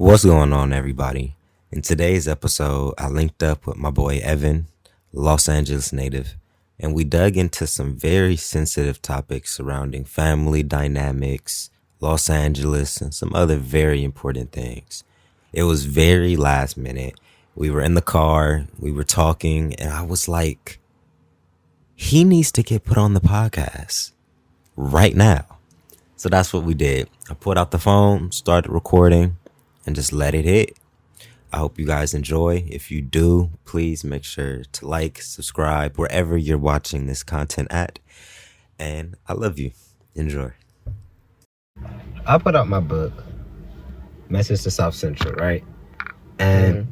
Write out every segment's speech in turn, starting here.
What's going on, everybody? In today's episode, I linked up with my boy Evan, Los Angeles native, and we dug into some very sensitive topics surrounding family dynamics, Los Angeles, and some other very important things. It was very last minute. We were in the car, we were talking, and I was like, he needs to get put on the podcast right now. So that's what we did. I pulled out the phone, started recording, and just let it hit. I hope you guys enjoy. If you do, please make sure to like, subscribe, wherever you're watching this content at. And I love you. Enjoy. I put out my book, Message to South Central, right? And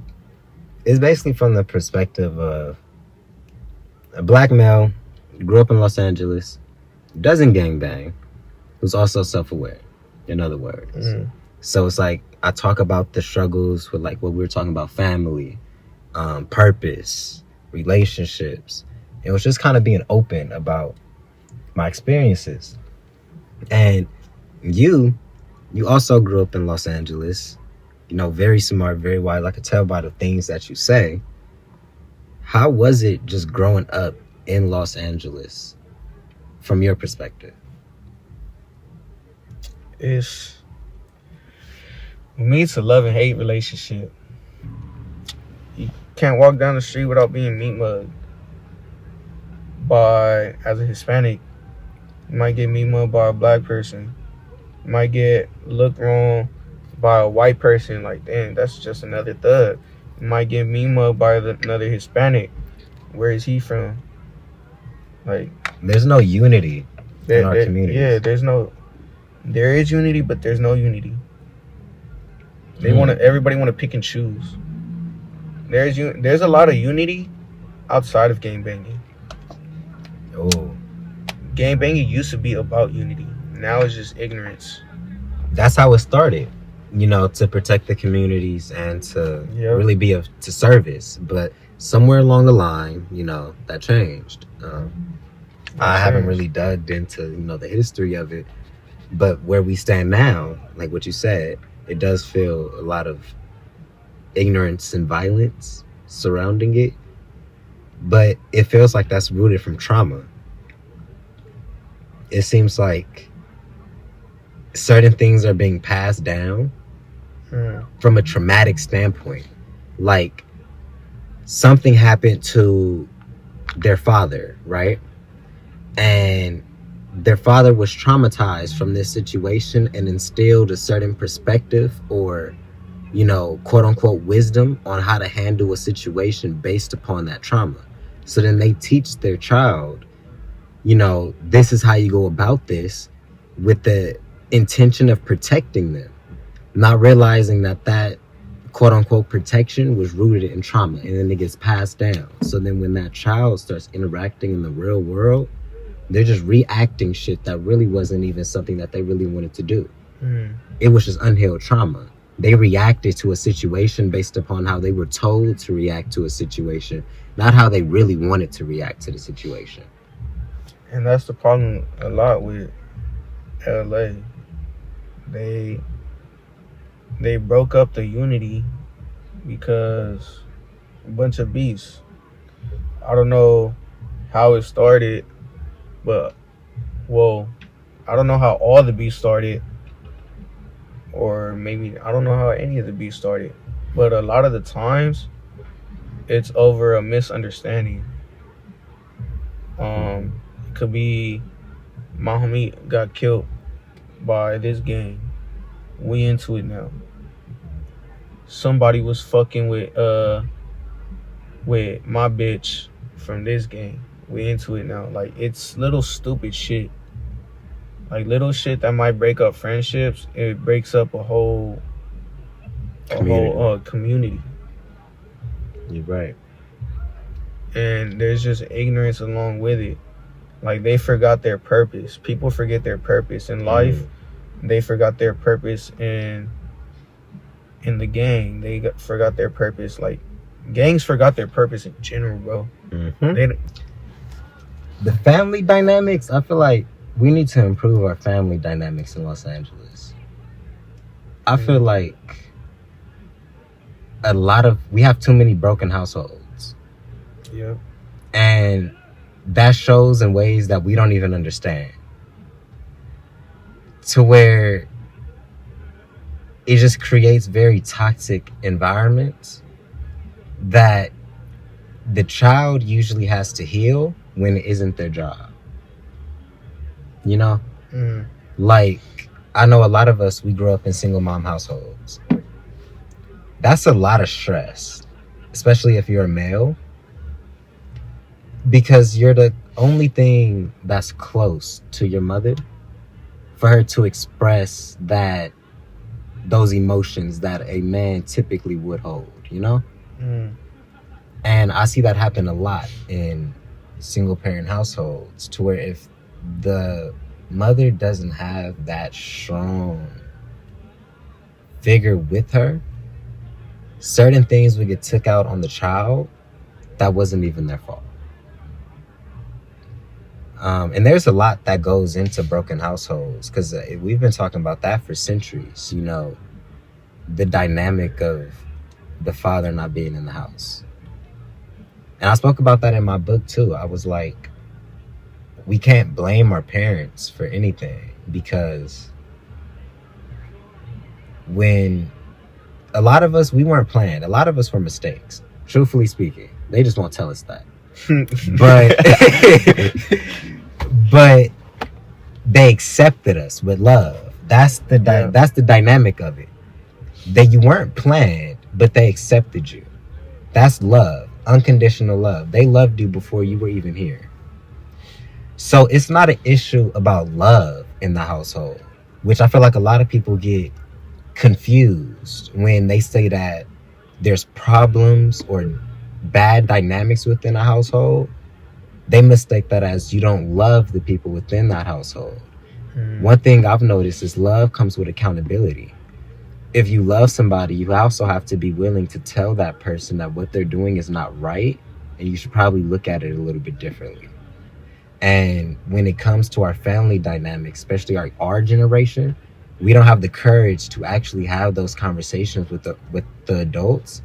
it's basically from the perspective of a black male, grew up in Los Angeles, doesn't gangbang, who's also self-aware, in other words. So it's like I talk about the struggles with like what we were talking about, family, purpose, relationships. It was just kind of being open about my experiences. And you also grew up in Los Angeles, very smart, very wise. I could tell by the things that you say. How was it just growing up in Los Angeles from your perspective? For me, it's a love and hate relationship. You can't walk down the street without being meat mugged. As a Hispanic, you might get meat mugged by a black person. You might get looked wrong by a white person. Like, damn, that's just another thug. You might get meat mugged by another Hispanic. Where is he from? Like, there's no unity in our community. Yeah, there is unity, but there's no unity. Everybody want to pick and choose. There's a lot of unity outside of gangbanging. Oh, gangbanging used to be about unity. Now it's just ignorance. That's how it started, to protect the communities and to really be to service. But somewhere along the line, that changed. I haven't really dug into, the history of it. But where we stand now, like what you said, it does feel a lot of ignorance and violence surrounding it. But it feels like that's rooted from trauma. It seems like certain things are being passed down from a traumatic standpoint. Like something happened to their father, right? And their father was traumatized from this situation and instilled a certain perspective or, quote unquote wisdom on how to handle a situation based upon that trauma. So then they teach their child, this is how you go about this with the intention of protecting them, not realizing that quote unquote protection was rooted in trauma, and then it gets passed down. So then when that child starts interacting in the real world, they're just reacting shit that really wasn't even something that they really wanted to do. It was just unhealed trauma. They reacted to a situation based upon how they were told to react to a situation, not how they really wanted to react to the situation. And that's the problem a lot with LA. They broke up the unity because a bunch of beasts. I don't know how it started, but I don't know how all the beefs started, or maybe I don't know how any of the beefs started, but a lot of the times it's over a misunderstanding. It could be my homie got killed by this gang. We into it now. Somebody was fucking with my bitch from this gang. We into it now. Like, it's little stupid shit. Like, little shit that might break up friendships. It breaks up a whole community. You're right. And there's just ignorance along with it. Like, they forgot their purpose. People forget their purpose in life. They forgot their purpose in the gang. They forgot their purpose. Like, gangs forgot their purpose in general, bro. The family dynamics, I feel like we need to improve our family dynamics in Los Angeles. I feel like we have too many broken households. Yep. And that shows in ways that we don't even understand. To where it just creates very toxic environments that the child usually has to heal when it isn't their job. You know? Mm. Like, I know a lot of us, we grew up in single mom households. That's a lot of stress, especially if you're a male, because you're the only thing that's close to your mother for her to express those emotions that a man typically would hold, you know? Mm. And I see that happen a lot in single parent households, to where if the mother doesn't have that strong figure with her, certain things would get took out on the child that wasn't even their fault. And there's a lot that goes into broken households, because we've been talking about that for centuries, you know, the dynamic of the father not being in the house. And I spoke about that in my book too. I was like, we can't blame our parents for anything, because when a lot of us, we weren't planned. A lot of us were mistakes, truthfully speaking. They just won't tell us that. But they accepted us with love. That's the that's the dynamic of it. That you weren't planned, but they accepted you. That's love, unconditional love. They loved you before you were even here. So it's not an issue about love in the household, which I feel like a lot of people get confused when they say that there's problems or bad dynamics within a household. They mistake that as you don't love the people within that household. One thing I've noticed is love comes with accountability. If you love somebody, you also have to be willing to tell that person that what they're doing is not right, and you should probably look at it a little bit differently. And when it comes to our family dynamics, especially our generation, we don't have the courage to actually have those conversations with the adults,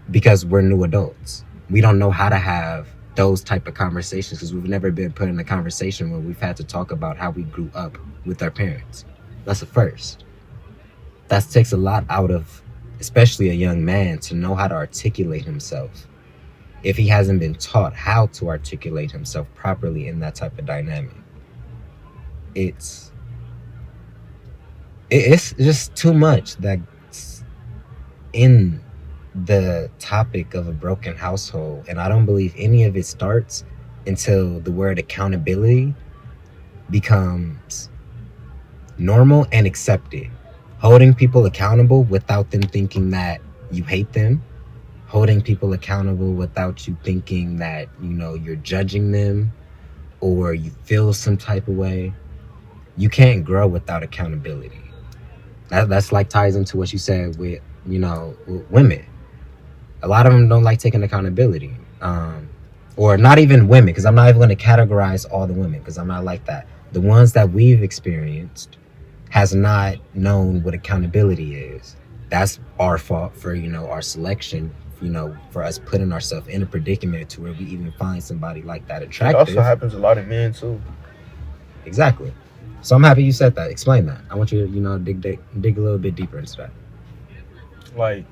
because we're new adults. We don't know how to have those type of conversations, because we've never been put in a conversation where we've had to talk about how we grew up with our parents. That's a first. That takes a lot out of, especially a young man, to know how to articulate himself if he hasn't been taught how to articulate himself properly in that type of dynamic. It's just too much that's in the topic of a broken household, and I don't believe any of it starts until the word accountability becomes normal and accepted. Holding people accountable without them thinking that you hate them. Holding people accountable without you thinking that, you know, you're judging them or you feel some type of way. You can't grow without accountability. That's like ties into what you said with, you know, with women. A lot of them don't like taking accountability. Or not even women, because I'm not even going to categorize all the women, because I'm not like that. The ones that we've experienced has not known what accountability is. That's our fault for, you know, our selection, you know, for us putting ourselves in a predicament to where we even find somebody like that attractive. It also happens a lot of men too. Exactly. So I'm happy you said that. Explain that. I want you to, you know, dig a little bit deeper into that. Like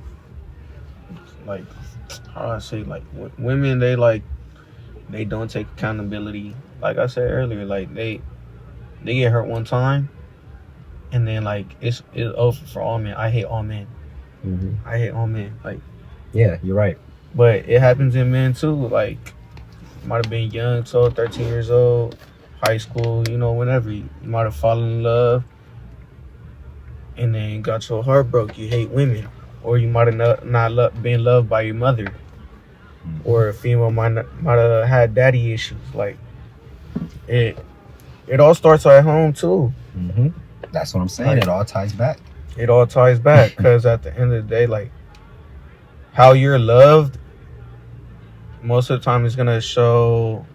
how do I say, like women, they don't take accountability. Like I said earlier, like they get hurt one time, and then like it's over for all men. I hate all men. Mm-hmm. I hate all men. Like, yeah, you're right. But it happens in men too. Like, might have been young, 12, 13 years old, high school, you know, whenever you might have fallen in love, and then got your heart broke. You hate women, or you might have not been loved by your mother, or a female might have had daddy issues. Like, it all starts at home too. Mm-hmm. That's what I'm saying. Like, it all ties back. It all ties back, because at the end of the day, like, how you're loved most of the time is gonna show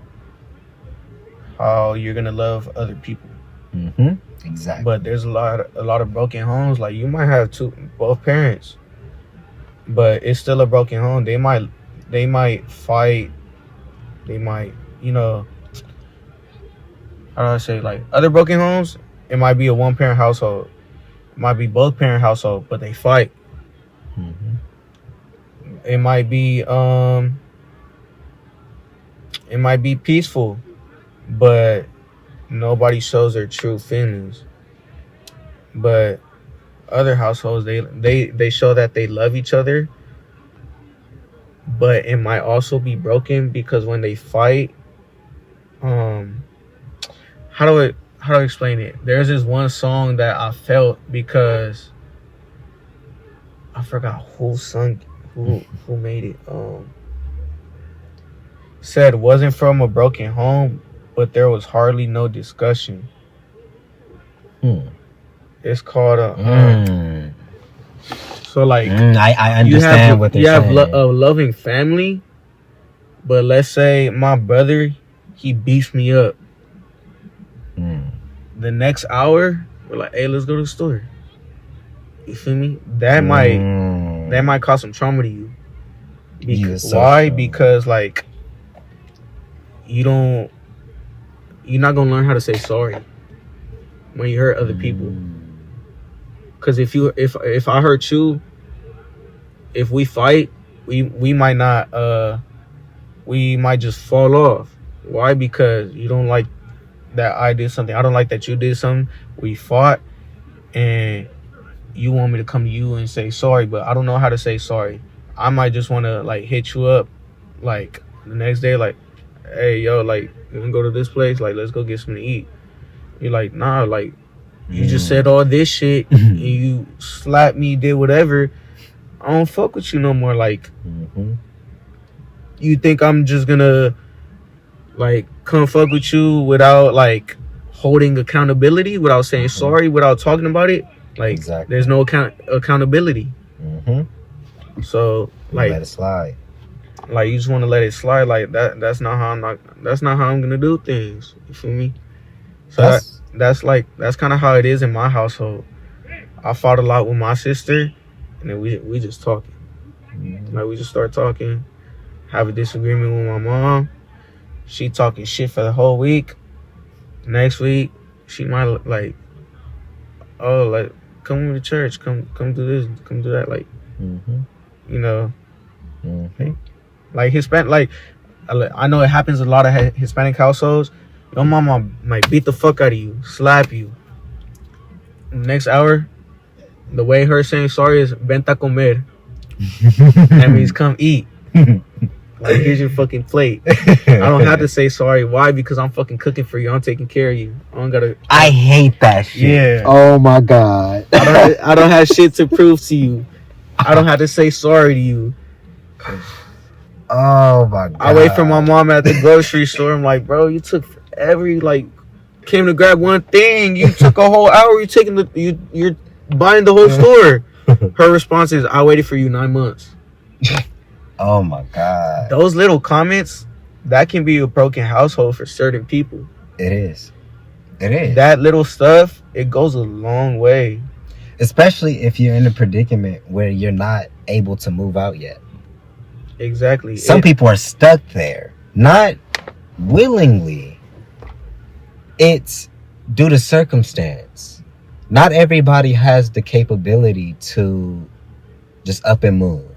how you're gonna love other people. Mm-hmm. Exactly. But there's a lot of broken homes. Like, you might have both parents, but it's still a broken home. They might fight. They might, how do I say, like other broken homes, it might be a one parent household. It might be both parent household, but they fight. Mm-hmm. It might be peaceful, but nobody shows their true feelings. But other households, they show that they love each other, but it might also be broken because when they fight, um how do I explain it? There's this one song that I felt because I forgot who made it. Said wasn't from a broken home, but there was hardly no discussion. Hmm. It's called so like I understand what they're saying. You have a loving family, but let's say my brother, he beats me up. The next hour, we're like, hey, let's go to the store. You feel me? That might cause some trauma to you. Why? Because like you're not gonna learn how to say sorry when you hurt other people. Because if I hurt you, if we fight, we might not we might just fall off. Why? Because you don't like that I did something. I don't like that you did something. We fought, and you want me to come to you and say sorry, but I don't know how to say sorry. I might just want to like hit you up, like the next day, like, hey, yo, like, you wanna go to this place? Like, let's go get something to eat. You're like, nah, like, you just said all this shit, and you slapped me, did whatever. I don't fuck with you no more. Like, you think I'm just gonna like come fuck with you without like holding accountability, without saying sorry, without talking about it? Like, exactly. There's no accountability. So like, let it slide. Like, you just want to let it slide. Like that's not how I'm gonna do things. You feel me? So that's kind of how it is in my household. I fought a lot with my sister, and then we just talking. Like, we just start talking, have a disagreement with my mom. She talking shit for the whole week. Next week, she might like, oh, like, come to church, come do this, come do that. Like, you know, like Hispanic, like, I know it happens a lot of Hispanic households. Your mama might beat the fuck out of you, slap you. Next hour, the way her saying sorry is "venta comer." That means come eat. Like, here's your fucking plate. I don't have to say sorry. Why? Because I'm fucking cooking for you. I'm taking care of you. I don't gotta. I hate that shit. Yeah. Oh my god. I don't have shit to prove to you. I don't have to say sorry to you. Oh my god. I wait for my mom at the grocery store. I'm like, bro, you took forever. You like came to grab one thing. You took a whole hour. You're buying the whole store. Her response is, I waited for you 9 months. Oh my god. Those little comments, that can be a broken household for certain people. It is. That little stuff, it goes a long way. Especially if you're in a predicament where you're not able to move out yet. Exactly. Some people are stuck there, not willingly. It's due to circumstance. Not everybody has the capability to just up and move.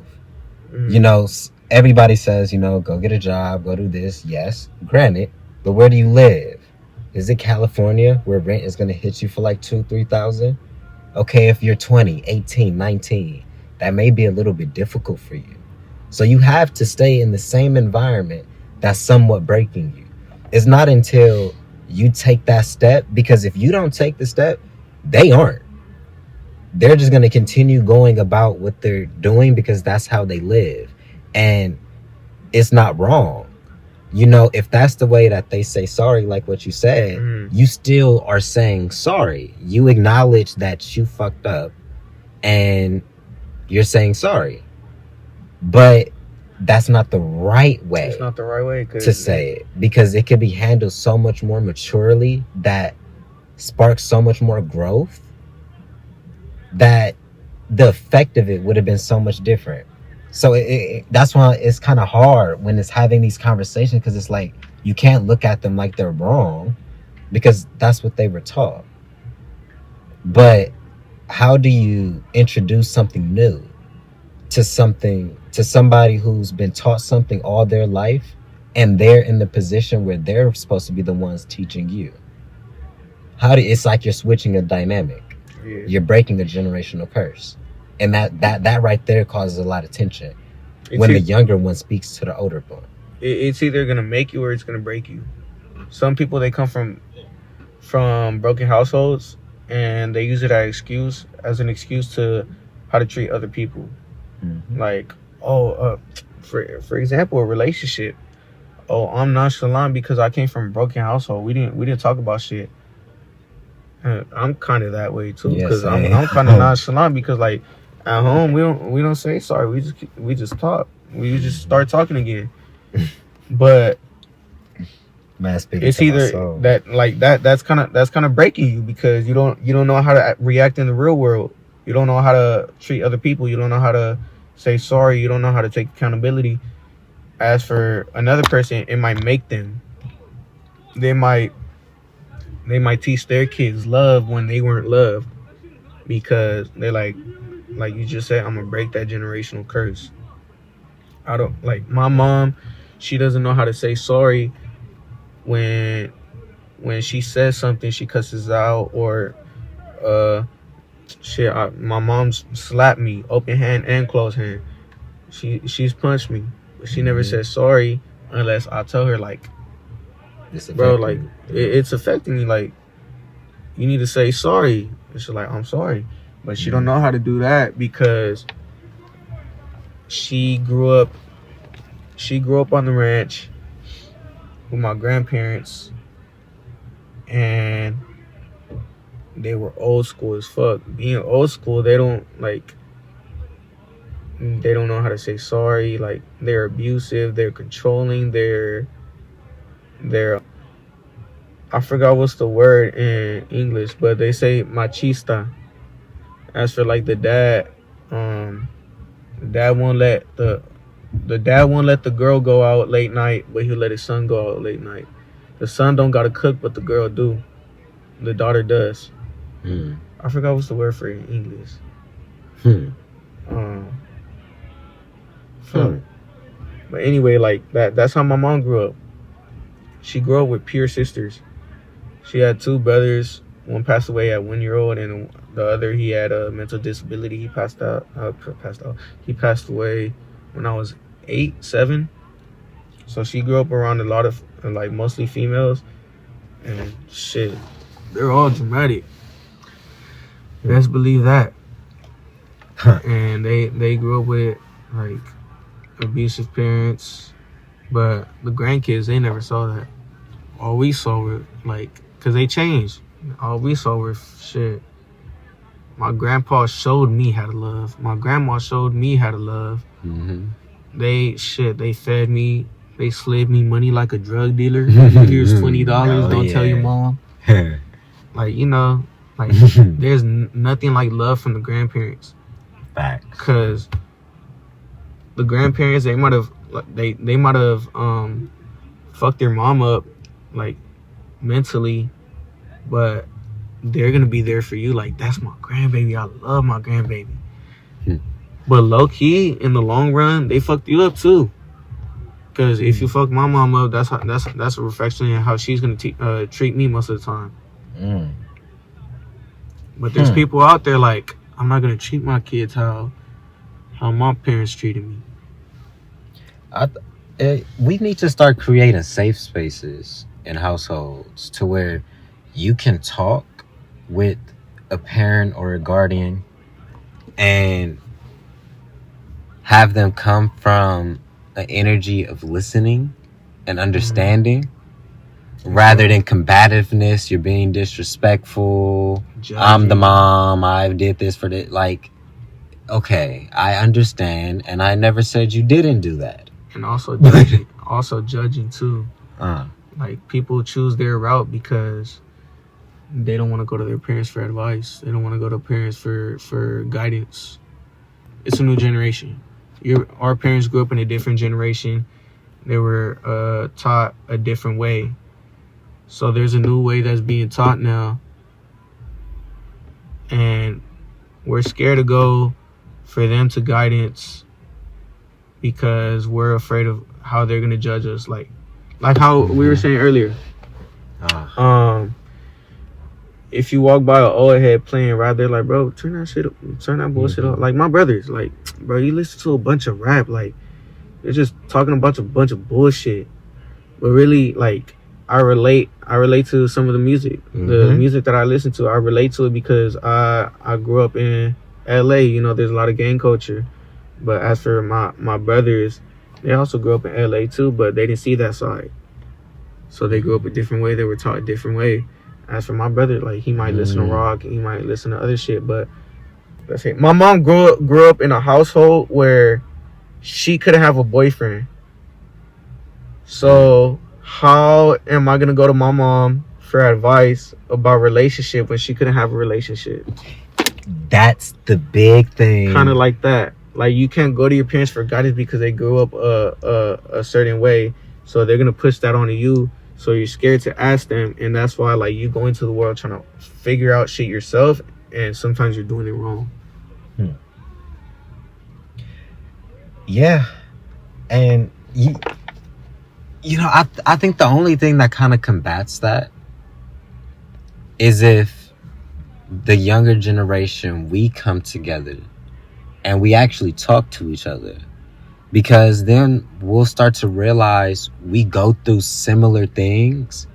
You know, everybody says, you know, go get a job, go do this. Yes, granted, but where do you live? Is it California where rent is going to hit you for like $2,000-$3,000? Okay, if you're 20, 18, 19, that may be a little bit difficult for you. So you have to stay in the same environment that's somewhat breaking you. It's not until you take that step, because if you don't take the step, they aren't. They're just going to continue going about what they're doing because that's how they live. And it's not wrong. You know, if that's the way that they say sorry, like what you said, you still are saying sorry. You acknowledge that you fucked up and you're saying sorry. But that's not the right way. It's not the right way to say it, because it could be handled so much more maturely that sparks so much more growth, that the effect of it would have been so much different. So that's why it's kind of hard when it's having these conversations, because it's like you can't look at them like they're wrong because that's what they were taught. But how do you introduce something new to somebody who's been taught something all their life, and they're in the position where they're supposed to be the ones teaching you? It's like you're switching a dynamic. Yeah. You're breaking a generational curse. And that right there causes a lot of tension when the younger one speaks to the older one. It's either gonna make you or it's gonna break you. Some people, they come from broken households, and they use it as an excuse to how to treat other people. Mm-hmm. Like, for example, a relationship. Oh, I'm nonchalant because I came from a broken household. We didn't talk about shit. I'm kind of that way too, because I'm kind of nonchalant because, like, at home we don't say sorry. We just talk. We just start talking again. But it's either that's kind of breaking you, because you don't know how to react in the real world. You don't know how to treat other people. You don't know how to say sorry. You don't know how to take accountability. As for another person, it might make them. They might teach their kids love when they weren't loved, because they're like you just said, I'm gonna break that generational curse. I don't like my mom. She doesn't know how to say sorry when she says something, she cusses out, or my mom slapped me, open hand and closed hand. She's punched me, but she never said sorry unless I tell her, like, bro, like, it's affecting me, like, you need to say sorry. And she's like, I'm sorry. But she don't know how to do that because she grew up on the ranch with my grandparents, and they were old school as fuck. Being old school, they don't know how to say sorry. Like, they're abusive, they're controlling, they're I forgot what's the word in English, but they say machista. As for, like, the dad won't let the girl go out late night, but he'll let his son go out late night. The son don't gotta cook, but the girl do. The daughter does. I forgot what's the word for it in English. But anyway, like, that's how my mom grew up. She grew up with pure sisters. She had two brothers. One passed away at 1 year old, and the other, he had a mental disability. He passed out. He passed away when I was 8, 7. So she grew up around a lot of, like, mostly females, and shit, they're all dramatic. Best believe that. And they grew up with, like, abusive parents, but the grandkids, they never saw that. All we saw were, like, because they changed. All we saw were shit. My grandpa showed me how to love. My grandma showed me how to love. They fed me. They slid me money like a drug dealer. Here's $20. Don't tell your mom. Like, you know, like, there's nothing like love from the grandparents. Facts. Because the grandparents, they might have fucked their mom up, like, mentally, but they're gonna be there for you. Like, that's my grandbaby. I love my grandbaby. But low key, in the long run, they fucked you up too. Because if you fuck my mom up, that's a reflection of how she's gonna treat me most of the time. But there's people out there like, I'm not gonna treat my kids how my parents treated me. We need to start creating safe spaces in households to where you can talk with a parent or a guardian and have them come from an energy of listening and understanding, rather than combativeness. You're being disrespectful. Judging. I'm the mom. I did this for the, like, okay, I understand, and I never said you didn't do that. And also judging, too. Like, people choose their route because they don't want to go to their parents for advice. They don't want to go to parents for guidance. It's a new generation. our parents grew up in a different generation. They were taught a different way. So there's a new way that's being taught now, and we're scared to go for them to guidance because we're afraid of how they're gonna judge us. Like how we were saying earlier. If you walk by an old head playing rap, they're like, bro, turn that bullshit off. Like my brothers, like, bro, you listen to a bunch of rap, like they're just talking about a bunch of bullshit. But really, like, I relate to some of the music. The music that I listen to, I relate to it because I grew up in LA. You know, there's a lot of gang culture. But as for my brothers, they also grew up in LA too, but they didn't see that side. So they grew up a different way. They were taught a different way. As for my brother, like, he might listen to rock, he might listen to other shit, but that's it. My mom grew up in a household where she couldn't have a boyfriend. So how am I gonna go to my mom for advice about relationship when she couldn't have a relationship? That's the big thing. Kind of like that. Like, you can't go to your parents for guidance because they grew up a certain way, so they're gonna push that onto you. So you're scared to ask them, and that's why, like, you go into the world trying to figure out shit yourself, and sometimes you're doing it wrong. Yeah, and you know, I think the only thing that kind of combats that is if the younger generation, we come together and we actually talk to each other. Because then we'll start to realize we go through similar things,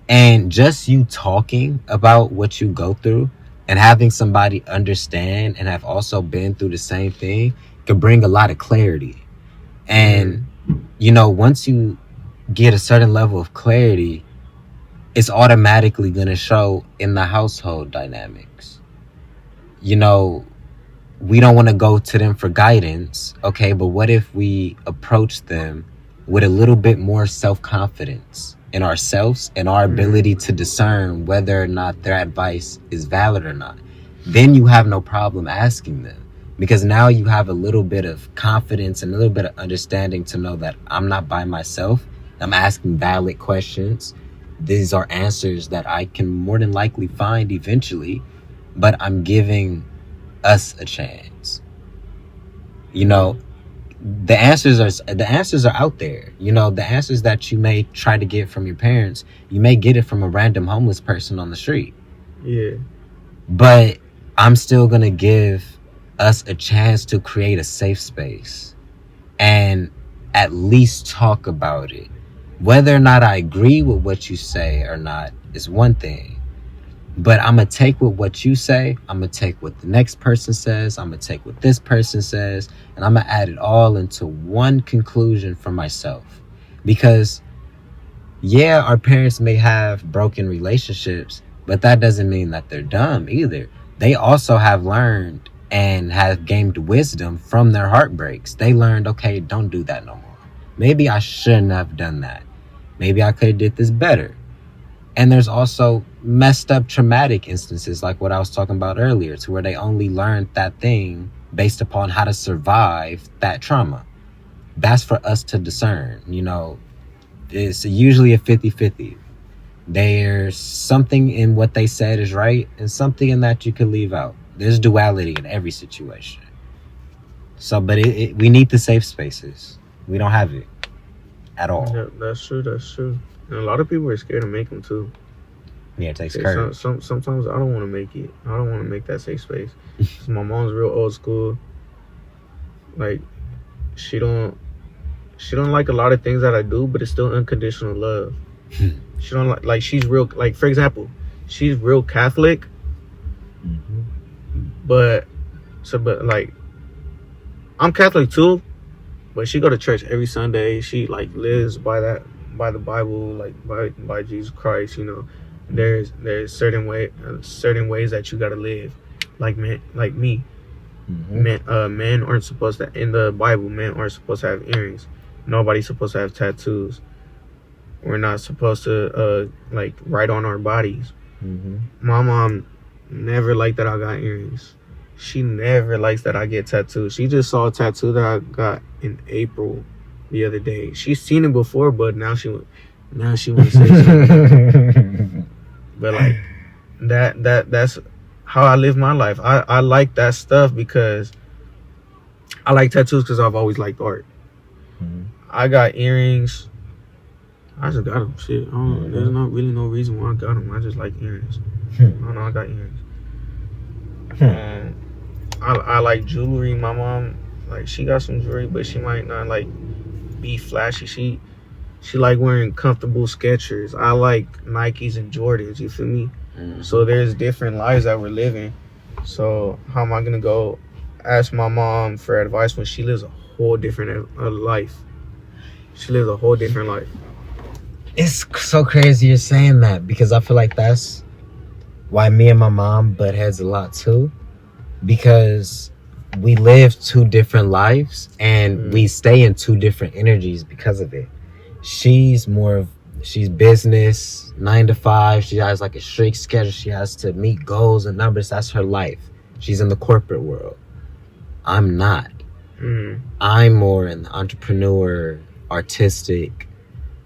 and just you talking about what you go through and having somebody understand and have also been through the same thing can bring a lot of clarity. And, you know, once you get a certain level of clarity, it's automatically going to show in the household dynamics. You know, we don't want to go to them for guidance. Okay, but what if we approach them with a little bit more self-confidence in ourselves and our ability to discern whether or not their advice is valid or not? Then you have no problem asking them, because now you have a little bit of confidence and a little bit of understanding to know that I'm not by myself. I'm asking valid questions. These are answers that I can more than likely find eventually, but I'm giving us a chance. You know, the answers are out there. You know, the answers that you may try to get from your parents, you may get it from a random homeless person on the street. Yeah. But I'm still gonna give us a chance to create a safe space and at least talk about it. Whether or not I agree with what you say or not is one thing. But I'm going to take what you say. I'm going to take what the next person says. I'm going to take what this person says. And I'm going to add it all into one conclusion for myself. Because, yeah, our parents may have broken relationships, but that doesn't mean that they're dumb either. They also have learned and have gained wisdom from their heartbreaks. They learned, okay, don't do that no more. Maybe I shouldn't have done that. Maybe I could have did this better. And there's also messed up traumatic instances like what I was talking about earlier, to where they only learned that thing based upon how to survive that trauma. That's for us to discern. You know, it's usually a 50-50. There's something in what they said is right and something in that you can leave out. There's duality in every situation. So, but we need the safe spaces. We don't have it at all. Yeah, that's true. And a lot of people are scared to make them too. Yeah, it takes courage. Sometimes I don't want to make it. I don't want to make that safe space. My mom's real old school. Like, she don't like a lot of things that I do, but it's still unconditional love. She don't like she's real, like, for example, she's real Catholic. But like, I'm Catholic too, but she go to church every Sunday. She, like, lives by the Bible, like, by Jesus Christ. You know, there's certain ways that you gotta live, like me. Men aren't supposed to, in the Bible, men aren't supposed to have earrings. Nobody's supposed to have tattoos. We're not supposed to like, write on our bodies. My mom never liked that I got earrings. she never likes that I get tattoos. She just saw a tattoo that I got in April the other day. She's seen it before, but now she want to say something. But like that's how I live my life. I like that stuff because I like tattoos because I've always liked art. Mhm. I got earrings. I just got them. Shit, there's not really no reason why I got them. I just like earrings. I got earrings. I like jewelry. My mom, like, she got some jewelry, but she might not like be flashy. She like wearing comfortable Skechers. I like Nikes and Jordans. You feel me? So there's different lives that we're living. So how am I gonna go ask my mom for advice when she lives a whole different life? She lives a whole different life. It's so crazy you're saying that, because I feel like that's why me and my mom butt heads a lot too, because we live two different lives and we stay in two different energies because of it. She's business, 9 to 5. She has like a strict schedule. She has to meet goals and numbers. That's her life. She's in the corporate world. I'm not. I'm more in the entrepreneur, artistic,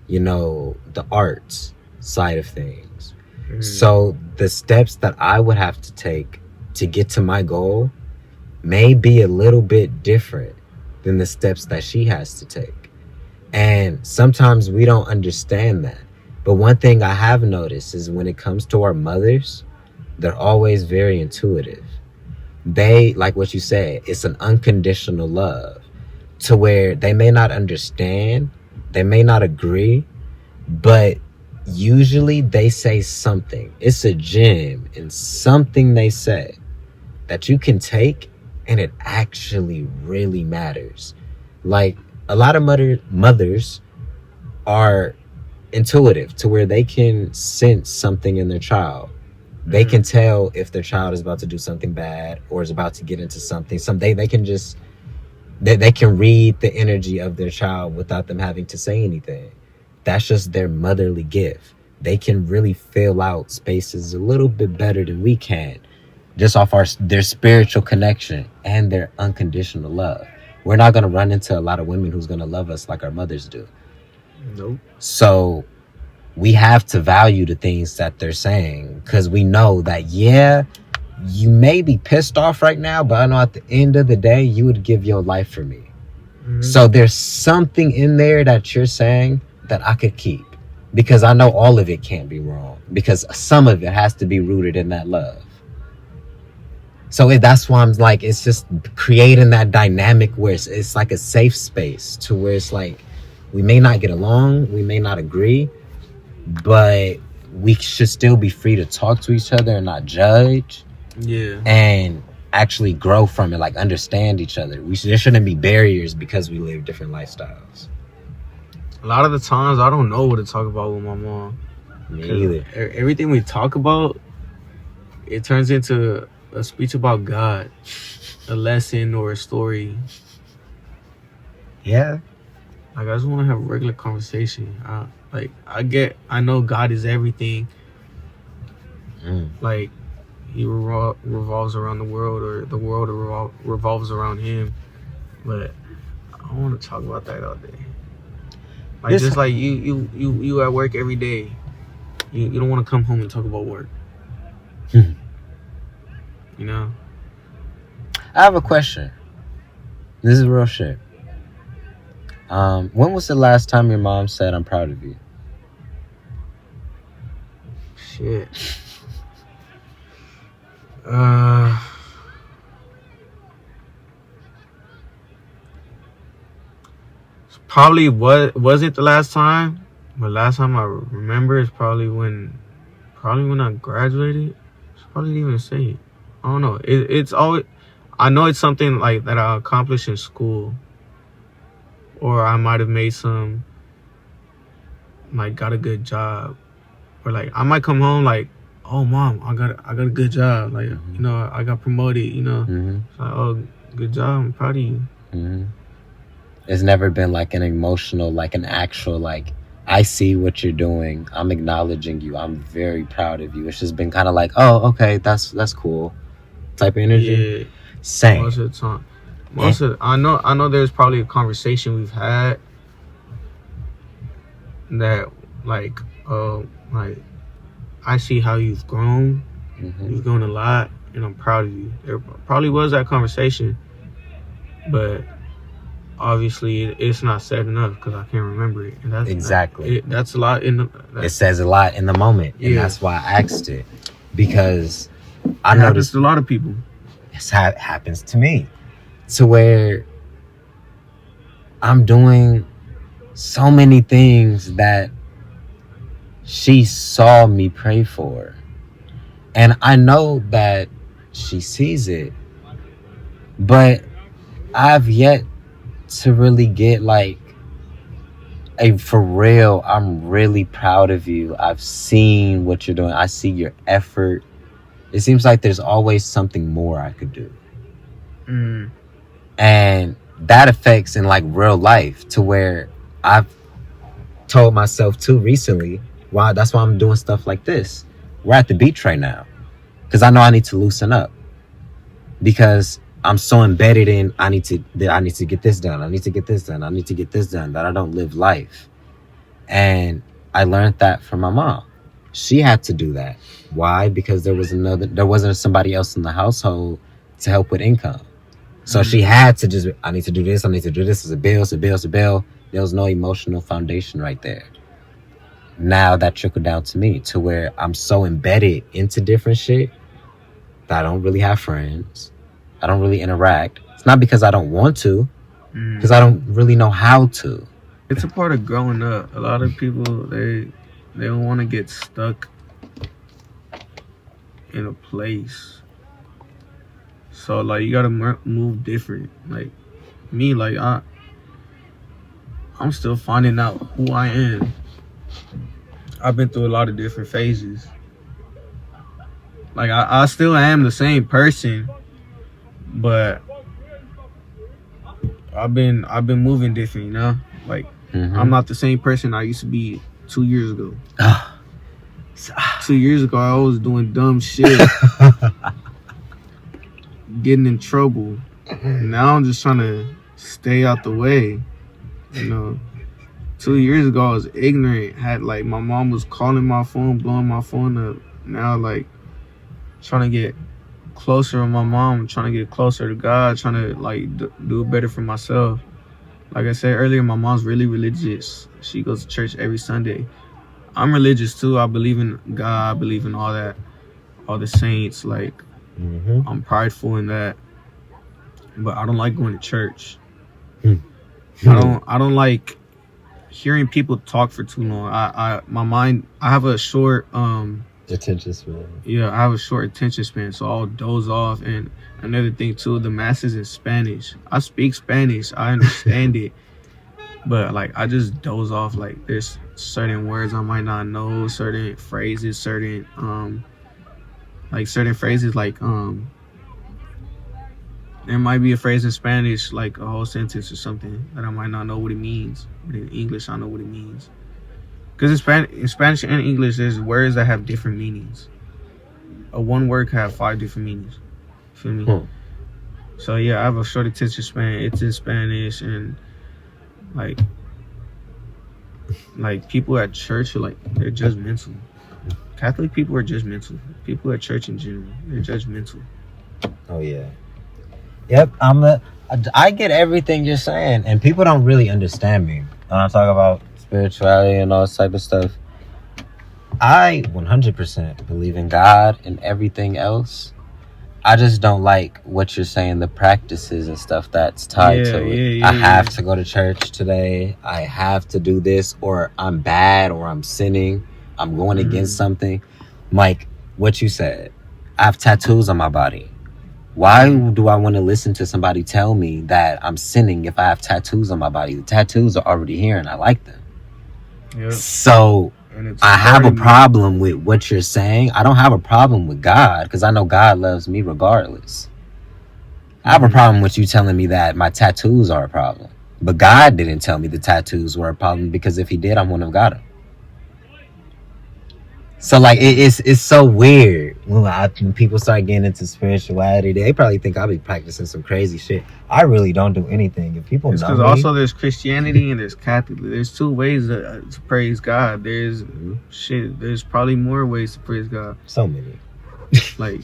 the arts side of things. So the steps that I would have to take to get to my goal may be a little bit different than the steps that she has to take. And sometimes we don't understand that. But one thing I have noticed is when it comes to our mothers, they're always very intuitive. They, like what you said, it's an unconditional love, to where they may not understand, they may not agree, but usually they say something. It's a gem in something they say that you can take, and it actually really matters. Like, a lot of mothers are intuitive, to where they can sense something in their child. They can tell if their child is about to do something bad or is about to get into something. They can just they can read the energy of their child without them having to say anything. That's just their motherly gift. They can really fill out spaces a little bit better than we can, just off their spiritual connection and their unconditional love. We're not going to run into a lot of women who's going to love us like our mothers do. Nope. So we have to value the things that they're saying, because we know that, yeah, you may be pissed off right now, but I know at the end of the day, you would give your life for me. So there's something in there that you're saying that I could keep, because I know all of it can't be wrong, because some of it has to be rooted in that love. So that's why I'm like, it's just creating that dynamic where it's like a safe space, to where it's like, we may not get along, we may not agree, but we should still be free to talk to each other and not judge. Yeah. And actually grow from it, like understand each other. There shouldn't be barriers because we live different lifestyles. A lot of the times, I don't know what to talk about with my mom. Me either. Everything we talk about, it turns into a speech about God, a lesson or a story. Yeah. Like, I just want to have a regular conversation. I know God is everything. Like, he revolves around the world, or the world revolves around him. But I don't want to talk about that all day. Like, just like you at work every day. You don't want to come home and talk about work. You know? I have a question. This is real shit. When was the last time your mom said, "I'm proud of you"? Shit. Probably was it the last time? But last time I remember is probably when I graduated. She probably didn't even say it. I don't know. It's always, I know it's something like that I accomplished in school, or I might have made some, like, got a good job, or like I might come home like, "Oh, mom, I got a good job. Like, I got promoted. It's like, oh, good job. I'm proud of you." It's never been like an emotional, like an actual, like, I see what you're doing, I'm acknowledging you, I'm very proud of you. It's just been kind of like, oh, okay, that's cool type of energy. Same. Most of the time. I know there's probably a conversation we've had that like I see how you've grown. Mm-hmm. You've grown a lot, and I'm proud of you. There probably was that conversation, but obviously it's not said enough because I can't remember it. And that's exactly. That's a lot in the. It says a lot in the moment, and that's why I asked it, because I noticed happens to a lot of people. It happens to me, to where I'm doing so many things that she saw me pray for, and I know that she sees it, but I've yet to really get like a for real, I'm really proud of you, I've seen what you're doing, I see your effort. It seems like there's always something more I could do. And that affects in like real life, to where I've told myself too recently, wow, that's why I'm doing stuff like this. We're at the beach right now because I know I need to loosen up, because I'm so embedded in I need to get this done, I need to get this done, I need to get this done, that I don't live life. And I learned that from my mom. She had to do that. Why? Because there wasn't somebody else in the household to help with income. So she had to just, I need to do this, I need to do this, it's a bill. There was no emotional foundation right there. Now that trickled down to me, to where I'm so embedded into different shit that I don't really have friends. I don't really interact. It's not because I don't want to, because I don't really know how to. It's a part of growing up. A lot of people, they don't want to get stuck in a place. So like you gotta move different. Like me, like I'm still finding out who I am. I've been through a lot of different phases. Like I still am the same person, but I've been moving different, you know? Like I'm not the same person I used to be 2 years ago. 2 years ago I was doing dumb shit. Getting in trouble. Now I'm just trying to stay out the way. You know, 2 years ago I was ignorant. Had like my mom was calling my phone, blowing my phone up. Now like trying to get closer to my mom, trying to get closer to God, trying to like do better for myself. Like I said earlier, my mom's really religious. She goes to church every Sunday. I'm religious too. I believe in God. I believe in all that, all the saints. Like I'm prideful in that, but I don't like going to church. I don't like hearing people talk for too long. My mind, I have a short attention span. Yeah, I have a short attention span, so I'll doze off. And another thing too, the mass is in Spanish. I speak Spanish, I understand it, but like I just doze off. Like there's certain words I might not know, certain phrases, certain phrases like there might be a phrase in Spanish, like a whole sentence or something, that I might not know what it means, but in English I know what it means. Because in Spanish and English, there's words that have different meanings. One word can have 5 different meanings. Feel me? So yeah, I have a short attention span. It's in Spanish, and like people at church are like, they're judgmental. Catholic people are judgmental. People at church in general, they're judgmental. Oh yeah. Yep, I get everything you're saying, and people don't really understand me when I talk about spirituality and all this type of stuff. I 100% believe in God and everything else. I just don't like what you're saying, the practices and stuff that's tied to it. I have to go to church today. I have to do this, or I'm bad, or I'm sinning. I'm going against something. Like what you said, I have tattoos on my body. Why do I want to listen to somebody tell me that I'm sinning if I have tattoos on my body? The tattoos are already here and I like them. Yep. So I have a problem with what you're saying. I don't have a problem with God, because I know God loves me regardless. I have a problem with you telling me that my tattoos are a problem. But God didn't tell me the tattoos were a problem, because if he did, I wouldn't have got them. So like it's so weird when people start getting into spirituality. They probably think I'll be practicing some crazy shit. I really don't do anything. If people It's know because me, also there's Christianity and there's Catholic. There's two ways to praise God. There's There's probably more ways to praise God. so many. Like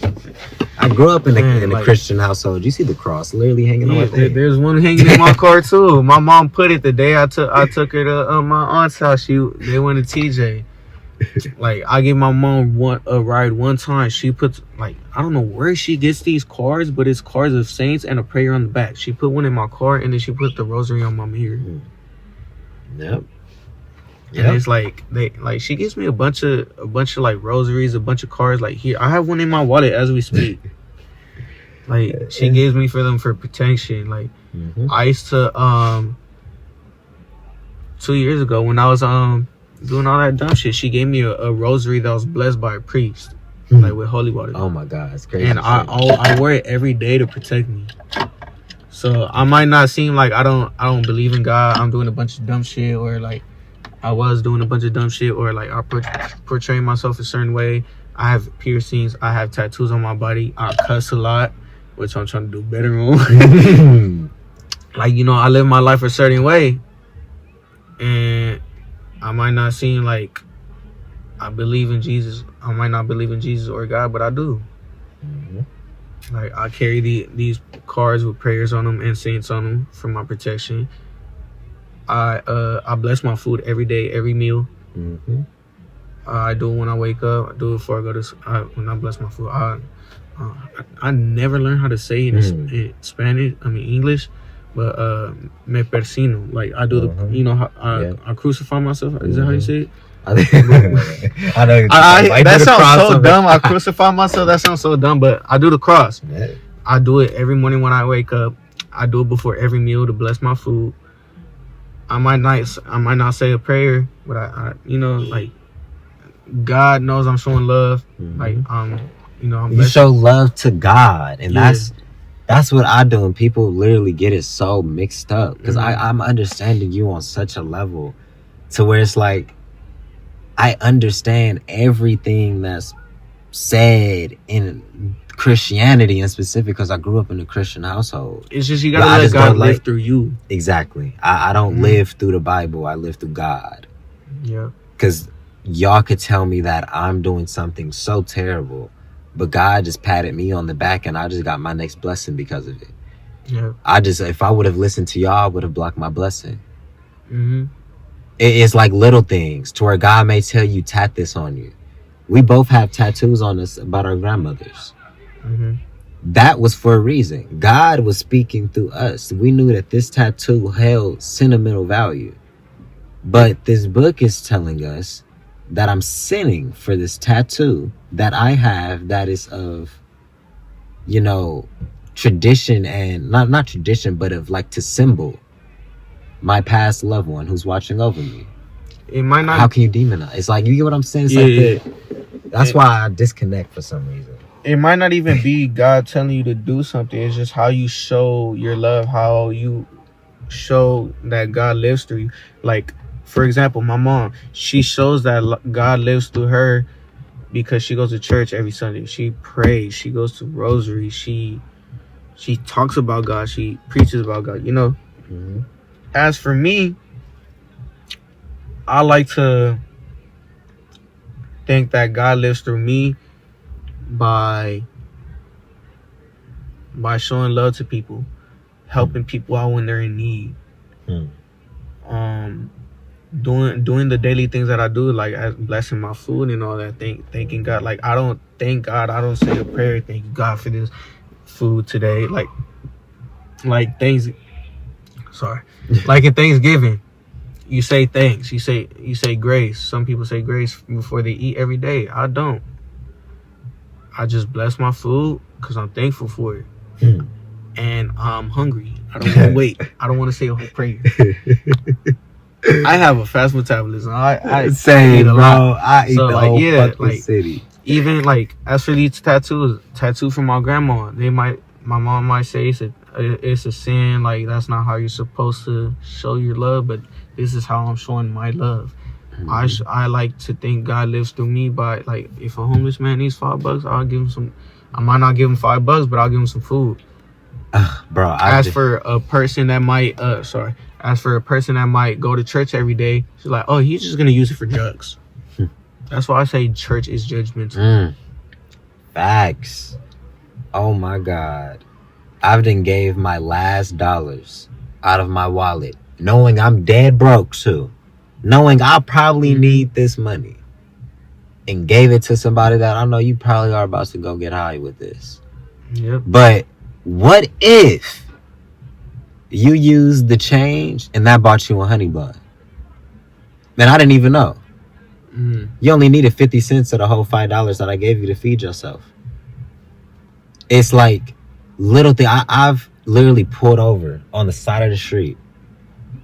I grew up in a like, Christian household. You see the cross literally hanging on my thing. there's one hanging in my car too. My mom put it the day I took her to my aunt's house. They went to TJ. Like I gave my mom a ride one time. She puts like I don't know where she gets these cards, but it's cards of saints and a prayer on the back. She put one in my car and then she put the rosary on my mirror. Yep. And it's like she gives me a bunch of like rosaries, a bunch of cards. Like here, I have one in my wallet as we speak. Like she gives me for them for protection. Like I used to 2 years ago when I was doing all that dumb shit, she gave me a rosary that was blessed by a priest, like with holy water. Oh my God, it's crazy. And I wear it every day to protect me. So I might not seem like I don't believe in God. I'm doing a bunch of dumb shit, or like I was doing a bunch of dumb shit, or like I portray myself a certain way. I have piercings. I have tattoos on my body. I cuss a lot, which I'm trying to do better on. Like, you know, I live my life a certain way, and I might not seem like I believe in Jesus. I might not believe in Jesus or God, but I do. Like I carry these cards with prayers on them and saints on them for my protection. I bless my food every day, every meal. I do it when I wake up. I do it before I go to when I bless my food. I never learned how to say it in Spanish. I mean English. But me persino, like I do the, you know, how I crucify myself. Is that how you say it? I know. That sounds so dumb. I crucify myself. That sounds so dumb. But I do the cross. Yeah. I do it every morning when I wake up. I do it before every meal to bless my food. I might not say a prayer, but I you know, like God knows I'm showing love. Like you know, you show love to God, and that's what I do, and people literally get it so mixed up because I'm understanding you on such a level to where it's like I understand everything that's said in Christianity in specific because I grew up in a Christian household. It's just you gotta let God live through you. Exactly. I don't live through the Bible. I live through God. Yeah. Because y'all could tell me that I'm doing something so terrible, but God just patted me on the back and I just got my next blessing because of it. Yeah. If I would have listened to y'all, I would have blocked my blessing. It's like little things to where God may tell you, tat this on you. We both have tattoos on us about our grandmothers. That was for a reason. God was speaking through us. We knew that this tattoo held sentimental value. But this book is telling us that I'm sinning for this tattoo that I have that is of, you know, tradition and not tradition, but of like to symbol my past loved one who's watching over me. It might not. How can you demonize? It's like, you get what I'm saying? It's that's why I disconnect for some reason. It might not even be God telling you to do something. It's just how you show your love, how you show that God lives through you. Like, for example, my mom, she shows that God lives through her because she goes to church every Sunday. She prays. She goes to rosary. She talks about God. She preaches about God, you know. As for me, I like to think that God lives through me by showing love to people, helping people out when they're in need, doing the daily things that I do, like blessing my food and all that. Thanking God. Like I don't thank God. I don't say a prayer. Thank you God for this food today. Like things. Sorry. Like in Thanksgiving, you say thanks. You say grace. Some people say grace before they eat every day. I don't. I just bless my food because I'm thankful for it. And I'm hungry. I don't want to wait. I don't want to say a whole prayer. I have a fast metabolism. I Same, eat a bro. lot. I eat So, the like, whole yeah, fucking like, city. Even like as for these tattoo from my grandma, my mom might say it's a sin. Like that's not how you're supposed to show your love. But this is how I'm showing my love. I like to think God lives through me by, like, if a homeless man needs $5, I'll give him some. I might not give him $5, but I'll give him some food. Bro, As for a person that might go to church every day, she's like, oh, he's just gonna use it for drugs. That's why I say church is judgmental. Facts. Oh my God, I've done gave my last dollars out of my wallet, knowing I'm dead broke too, knowing I probably need this money, and gave it to somebody that I know you probably are about to go get high with this. Yep. But what if you used the change and that bought you a honey bun? Man, I didn't even know. You only needed 50 cents of the whole $5 that I gave you to feed yourself. It's like little thing. I've literally pulled over on the side of the street.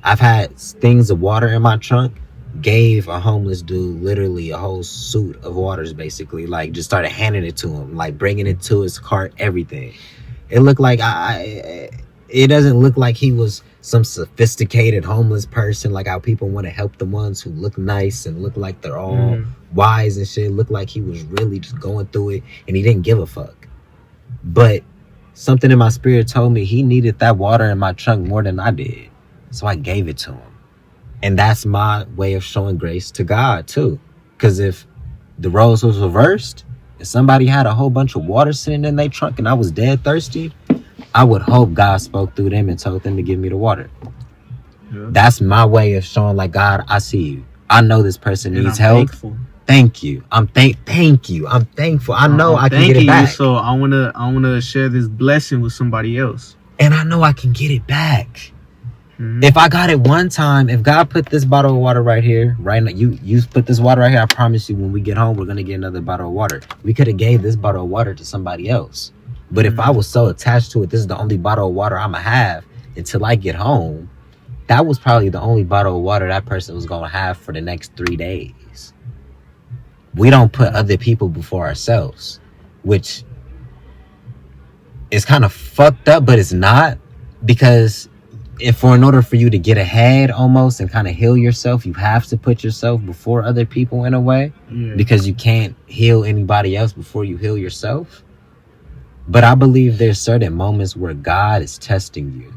I've had things of water in my trunk. Gave a homeless dude literally a whole suit of waters, basically. Like, just started handing it to him, like bringing it to his cart, everything. It looked like it doesn't look like he was some sophisticated homeless person, like how people want to help the ones who look nice and look like they're all wise and shit. It looked like he was really just going through it and he didn't give a fuck. But something in my spirit told me he needed that water in my trunk more than I did. So I gave it to him. And that's my way of showing grace to God too. Because if the roles was reversed, if somebody had a whole bunch of water sitting in their trunk and I was dead thirsty, I would hope God spoke through them and told them to give me the water. Yeah. That's my way of showing, like, God, I see you. I know this person needs help. Thankful. Thank you. Thank you. I'm thankful. I know I can get it back. So I wanna share this blessing with somebody else. And I know I can get it back. If I got it one time, if God put this bottle of water right here, right now, you put this water right here, I promise you when we get home, we're going to get another bottle of water. We could have gave this bottle of water to somebody else. But if I was so attached to it, this is the only bottle of water I'm going to have until I get home, that was probably the only bottle of water that person was going to have for the next 3 days. We don't put other people before ourselves, which is kind of fucked up, but it's not, because in order for you to get ahead almost and kind of heal yourself, you have to put yourself before other people in a way, because you can't heal anybody else before you heal yourself. But I believe there's certain moments where God is testing you,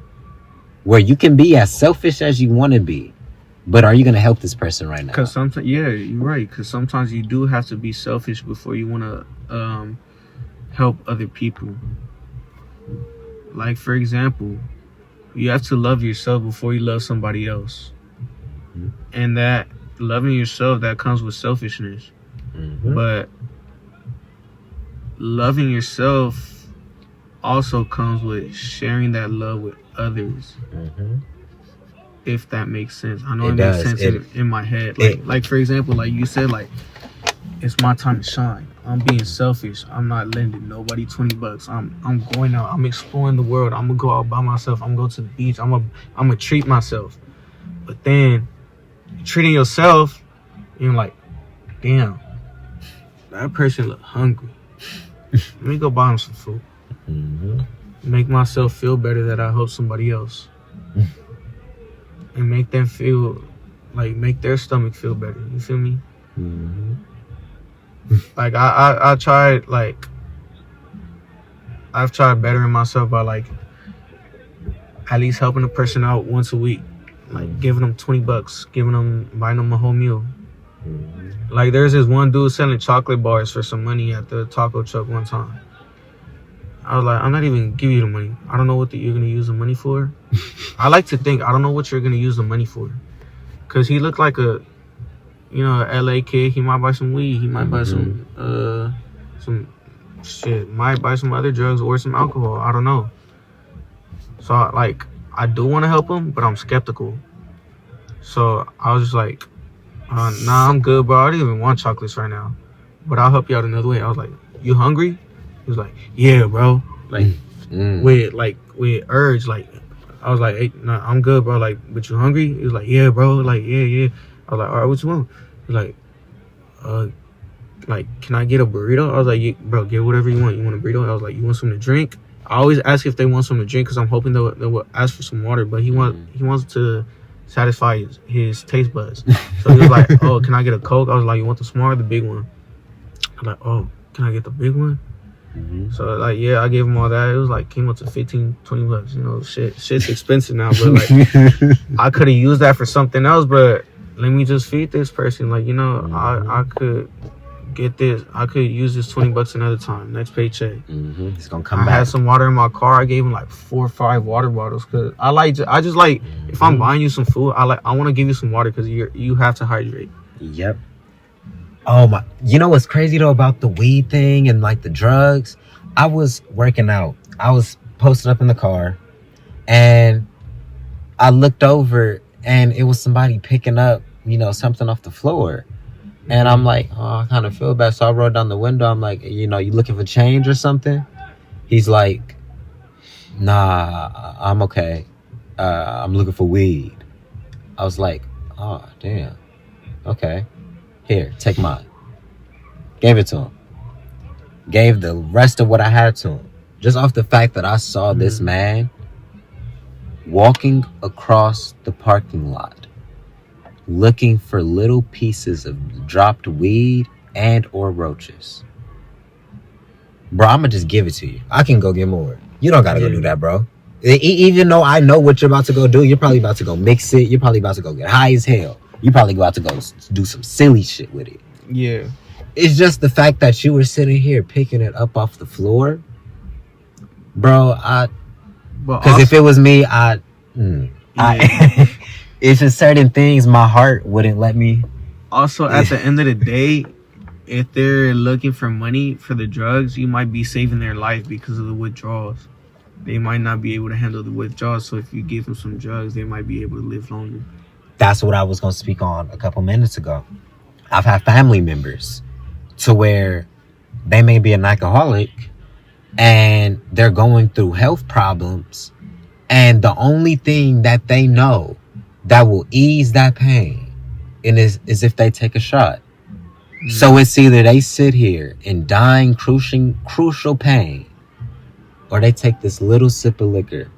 where you can be as selfish as you want to be, but are you going to help this person right now? Because sometimes, you're right. Because sometimes you do have to be selfish before you want to help other people. Like, for example, you have to love yourself before you love somebody else. And that loving yourself, that comes with selfishness. But loving yourself also comes with sharing that love with others. If that makes sense. I know it makes sense in my head. Like, for example, like you said, like, it's my time to shine. I'm being selfish. I'm not lending nobody $20. I'm going out. I'm exploring the world. I'm gonna go out by myself. I'm gonna go to the beach. I'm gonna treat myself. But then treating yourself, you're like, damn, that person look hungry. Let me go buy him some food. Make myself feel better that I help somebody else. And make them feel like, make their stomach feel better. You feel me? Like, I tried, like, I've tried bettering myself by, like, at least helping a person out once a week. Like, giving them $20, buying them a whole meal. Like, there's this one dude selling chocolate bars for some money at the taco truck one time. I was like, I'm not even giving you the money. I don't know what you're going to use the money for. I like to think, I don't know what you're going to use the money for. Because he looked like a LA kid. He might buy some weed. He might buy some shit. Might buy some other drugs or some alcohol. I don't know. So, like, I do want to help him, but I'm skeptical. So I was just like, nah, I'm good, bro. I don't even want chocolates right now. But I'll help you out another way. I was like, you hungry? He was like, yeah, bro. Like, with urge. Like, I was like, hey, nah, I'm good, bro. Like, but you hungry? He was like, yeah, bro. Like, yeah. I was like, all right, what you want? He was like, can I get a burrito? I was like, yeah, bro, get whatever you want. You want a burrito? I was like, you want something to drink? I always ask if they want something to drink because I'm hoping they'll ask for some water. But he wants to satisfy his taste buds. So he was like, "Oh, can I get a Coke?" I was like, "You want the small or the big one?" I'm like, "Oh, can I get the big one?" Mm-hmm. So like, yeah, I gave him all that. It was like came up to $15-$20. You know, shit's expensive now, but like I could have used that for something else. But let me just feed this person. Like, you know, I could get this. I could use this $20 another time. Next paycheck. Mm-hmm. It's gonna come I back. had some water in my car. I gave him like 4 or 5 water bottles because I just like if I'm buying you some food, I want to give you some water because you have to hydrate. Yep. Oh my! You know what's crazy though about the weed thing and like the drugs? I was working out. I was posted up in the car, and I looked over, and it was somebody picking up, you know, something off the floor. And I'm like, oh, I kind of feel bad. So I rolled down the window. I'm like, you know, you looking for change or something? He's like, nah, I'm okay. I'm looking for weed. I was like, oh, damn. Okay. Here, take mine. Gave it to him. Gave the rest of what I had to him. Just off the fact that I saw this man walking across the parking lot, looking for little pieces of dropped weed and or roaches. Bro, I'm gonna just give it to you. I can go get more. You don't gotta go do that, bro. Even though I know what you're about to go do, you're probably about to go mix it. You're probably about to go get high as hell. You probably about to go do some silly shit with it. Yeah. It's just the fact that you were sitting here picking it up off the floor, bro. Because if it was me, it's just certain things my heart wouldn't let me. Also, at the end of the day, if they're looking for money for the drugs, you might be saving their life because of the withdrawals. They might not be able to handle the withdrawals, so if you give them some drugs, they might be able to live longer. That's what I was going to speak on a couple minutes ago. I've had family members to where they may be an alcoholic and they're going through health problems, and the only thing that they know that will ease that pain is if they take a shot. So it's either they sit here in dying crucial pain, or they take this little sip of liquor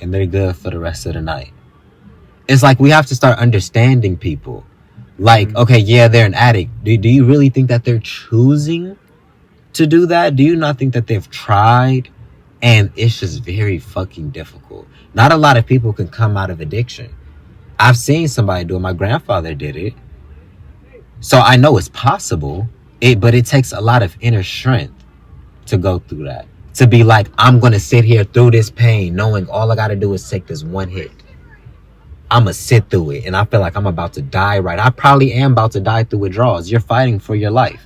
and they're good for the rest of the night. It's like we have to start understanding people. Like, okay, yeah, they're an addict. Do you really think that they're choosing to do that? Do you not think that they've tried? And it's just very fucking difficult. Not a lot of people can come out of addiction. I've seen somebody do it. My grandfather did it. So I know it's possible. But it takes a lot of inner strength to go through that. To be like, I'm going to sit here through this pain knowing all I got to do is take this one hit. I'm going to sit through it, and I feel like I'm about to die right. I probably am about to die through withdrawals. You're fighting for your life.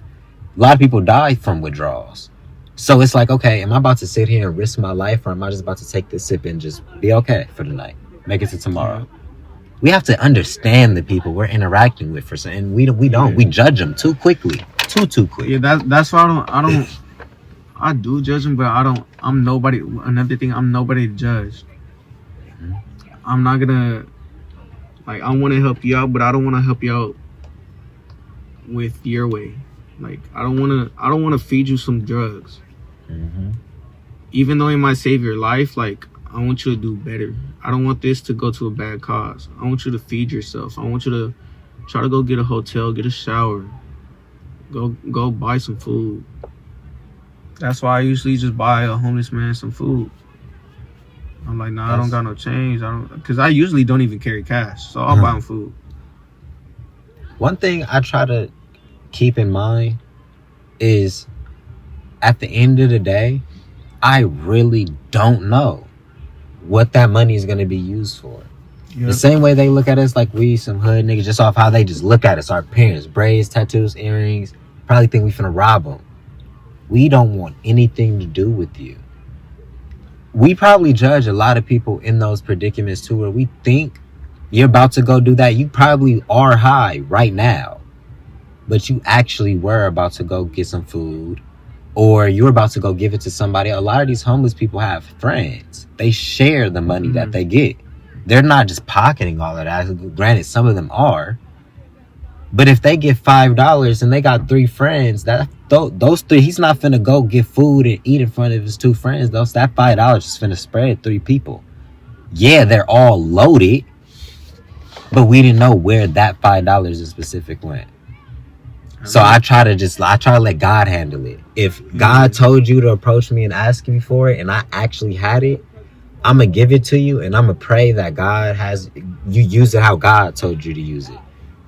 A lot of people die from withdrawals. So it's like, okay, am I about to sit here and risk my life, or am I just about to take this sip and just be okay for the night? Make it to tomorrow. We have to understand the people we're interacting with, and we don't. We judge them too quickly. Too quick. Yeah, that's why I do judge them, but I'm nobody. Another thing, I'm nobody to judge. I'm not gonna, like, I want to help you out, but I don't want to help you out with your way. Like, I don't want to feed you some drugs. Even though it might save your life, like, I want you to do better. I don't want this to go to a bad cause. I want you to feed yourself. I want you to try to go get a hotel, get a shower, go buy some food. That's why I usually just buy a homeless man some food. I'm like, nah, I don't got no change. Because I usually don't even carry cash, so I'll buy him food. One thing I try to keep in mind is, at the end of the day, I really don't know what that money is going to be used for. Yep. The same way they look at us like we some hood niggas, just off how they just look at us. Our parents, braids, tattoos, earrings, probably think we finna rob them. We don't want anything to do with you. We probably judge a lot of people in those predicaments too, where we think you're about to go do that. You probably are high right now, but you actually were about to go get some food, or you're about to go give it to somebody. A lot of these homeless people have friends. They share the money that they get. They're not just pocketing all of that. Granted, some of them are. But if they get $5 and they got 3 friends, those 3, he's not finna go get food and eat in front of his 2 friends. That $5 is finna spread 3 people. Yeah, they're all loaded, but we didn't know where that $5 in specific went. So I try to let God handle it. If God told you to approach me and ask me for it, and I actually had it, I'm gonna give it to you, and I'm gonna pray that God has you use it how God told you to use it.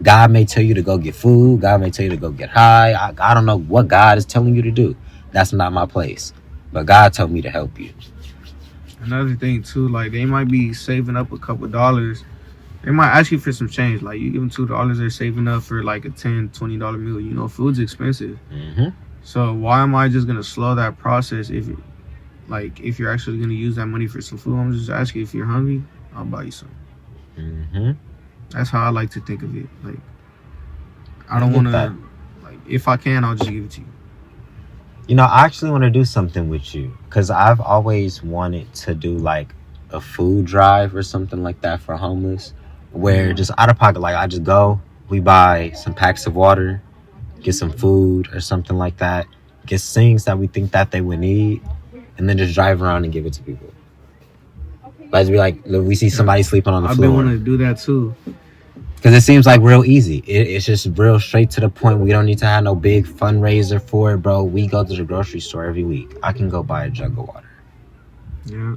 God may tell you to go get food. God may tell you to go get high. I don't know what God is telling you to do. That's not my place. But God told me to help you. Another thing too, like they might be saving up a couple dollars. They might ask you for some change. Like you give them $2, they're saving up for like a $10, $20 meal. You know, food's expensive. Mm-hmm. So why am I just gonna slow that process if you're actually gonna use that money for some food? I'm just asking if you're hungry, I'll buy you some. Mm-hmm. That's how I like to think of it. Like I don't want to. Like if I can, I'll just give it to you. You know, I actually want to do something with you because I've always wanted to do like a food drive or something like that for homeless, where just out of pocket, like I just go, we buy some packs of water, get some food or something like that, get things that we think that they would need, and then just drive around and give it to people. Like be like, look, we see somebody sleeping on the floor. I've been wanting to do that too. Because it seems like real easy. It's just real straight to the point. We don't need to have no big fundraiser for it, bro. We go to the grocery store every week. I can go buy a jug of water. Yeah.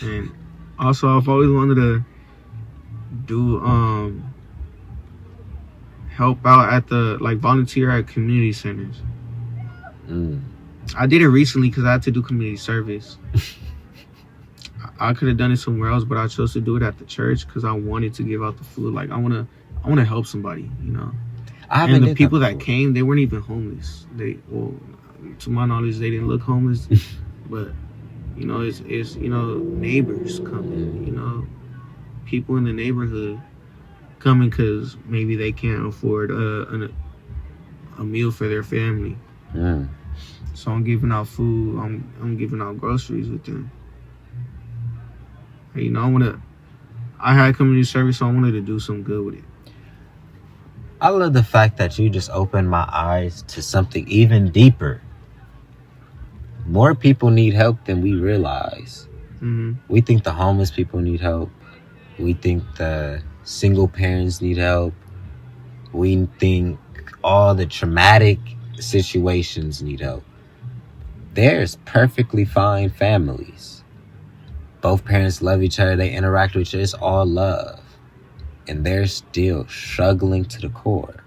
And also, I've always wanted to do help out at the volunteer at community centers. I did it recently because I had to do community service. I could have done it somewhere else, but I chose to do it at the church because I wanted to give out the food. Like I want to help somebody, you know. And the people that came, they weren't even homeless. To my knowledge, they didn't look homeless, but you know, it's you know, neighbors coming, you know, people in the neighborhood coming because maybe they can't afford a meal for their family. So I'm giving out food. I'm giving out groceries with them. You know, I had community service, so I wanted to do some good with it. I love the fact that you just opened my eyes to something even deeper. More people need help than we realize. Mm-hmm. We think the homeless people need help. We think the single parents need help. We think all the traumatic situations need help. There's perfectly fine families. Both parents love each other. They interact with each other. It's all love. And they're still struggling to the core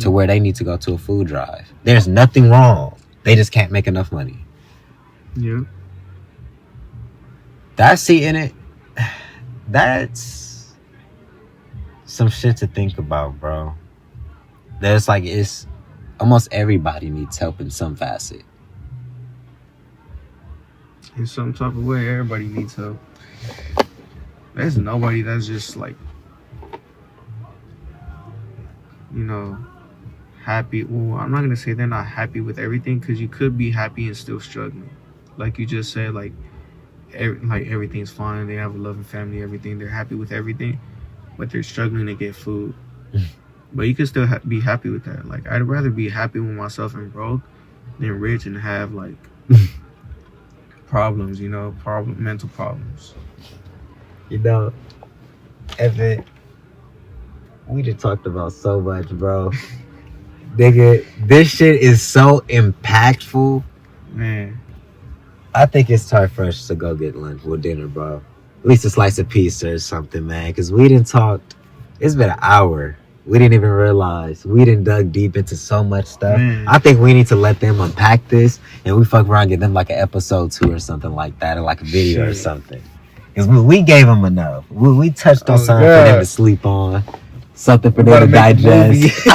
to where they need to go to a food drive. There's nothing wrong. They just can't make enough money. Yeah. That's in it. That's some shit to think about, bro. There's it's almost everybody needs help in some facet. In some type of way, everybody needs help. There's nobody that's just you know, happy. Well, I'm not gonna say they're not happy with everything because you could be happy and still struggling. Like you just said, everything's fine. They have a loving family, everything. They're happy with everything, but they're struggling to get food. But you can still be happy with that. Like I'd rather be happy with myself and broke than rich and have problems, you know, mental problems. You know, Evan, we just talked about so much, bro. Nigga, this shit is so impactful. Man. I think it's time for us to go get lunch or dinner, bro. At least a slice of pizza or something, man. Because we didn't talk. It's been an hour. We didn't even realize. We didn't dug deep into so much stuff. Man. I think we need to let them unpack this and we fuck around and get them an episode 2 or something like that, or a video or something. Because we gave them enough. We touched on something for them to sleep on. Something for them to digest.